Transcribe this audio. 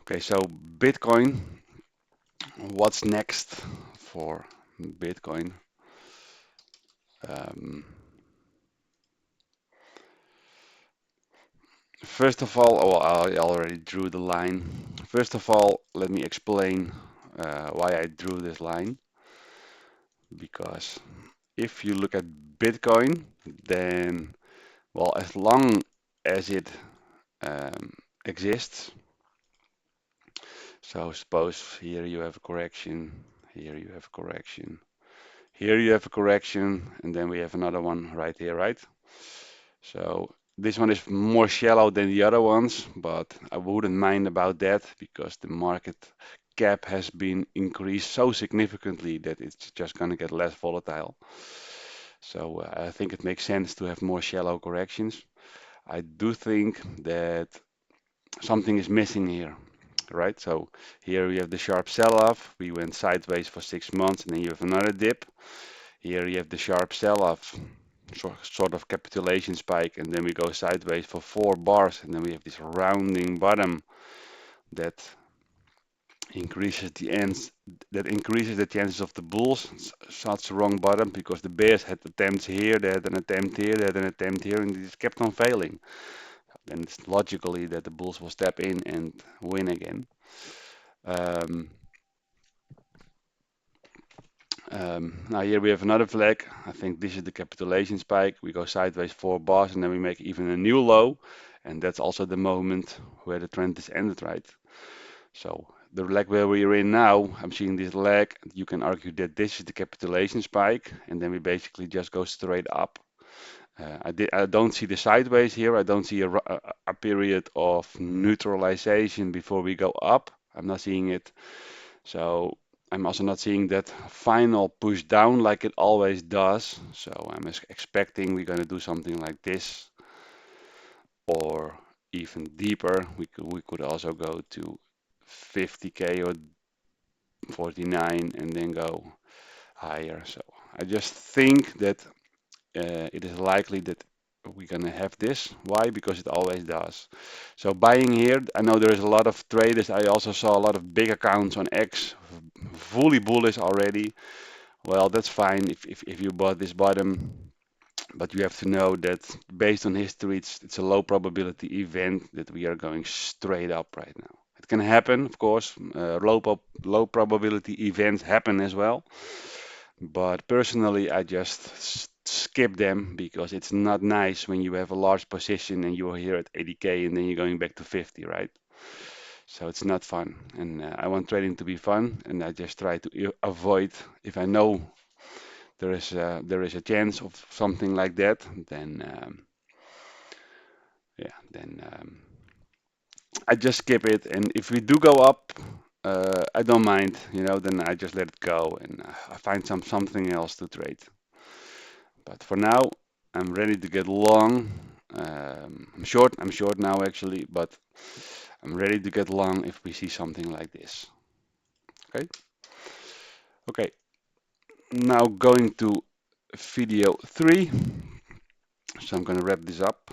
Okay, so Bitcoin, what's next for Bitcoin? Um, First of all, oh, I already drew the line. First of all, let me explain why I drew this line. Because if you look at Bitcoin, then, well, as long as it um, exists, so suppose here you have a correction, here you have a correction, here you have a correction, and then we have another one right here, right? So this one is more shallow than the other ones, but I wouldn't mind about that because the market cap has been increased so significantly that it's just going to get less volatile. So I think it makes sense to have more shallow corrections. I do think that something is missing here, right? So here we have the sharp sell-off. We went sideways for 6 months, and then you have another dip. Here you have the sharp sell-off, sort of capitulation spike, and then we go sideways for 4 bars, and then we have this rounding bottom that increases the ends, that increases the chances of the bulls. Such a wrong bottom because the bears had attempts here, they had an attempt here, they had an attempt here, and it just kept on failing. Then it's logically that the bulls will step in and win again. Um, Now here we have another flag. I think this is the capitulation spike. We go sideways 4 bars and then we make even a new low. And that's also the moment where the trend is ended, right? So the leg where we're in now, I'm seeing this leg. You can argue that this is the capitulation spike, and then we basically just go straight up. I don't see the sideways here. I don't see a period of neutralization before we go up. I'm not seeing it. So I'm also not seeing that final push down like it always does. So I'm expecting we're going to do something like this or even deeper. We could also go to 50K or 49 and then go higher. So I just think that it is likely that we're gonna have this. Why? Because it always does. So buying here, I know there is a lot of traders. I also saw a lot of big accounts on X, fully bullish already. Well, that's fine if you bought this bottom, but you have to know that based on history, it's a low probability event that we are going straight up right now. It can happen, of course. Low probability events happen as well. But personally, I just skip them because it's not nice when you have a large position and you're here at 80K and then you're going back to 50, right? So it's not fun. And I want trading to be fun, and I just try to avoid. If I know there is a chance of something like that, then yeah, then I just skip it. And if we do go up, I don't mind, then I just let it go and I find something else to trade. But for now, I'm ready to get long. I'm short now actually, but I'm ready to get long if we see something like this. Okay. Okay. Now going to video 3. So I'm going to wrap this up.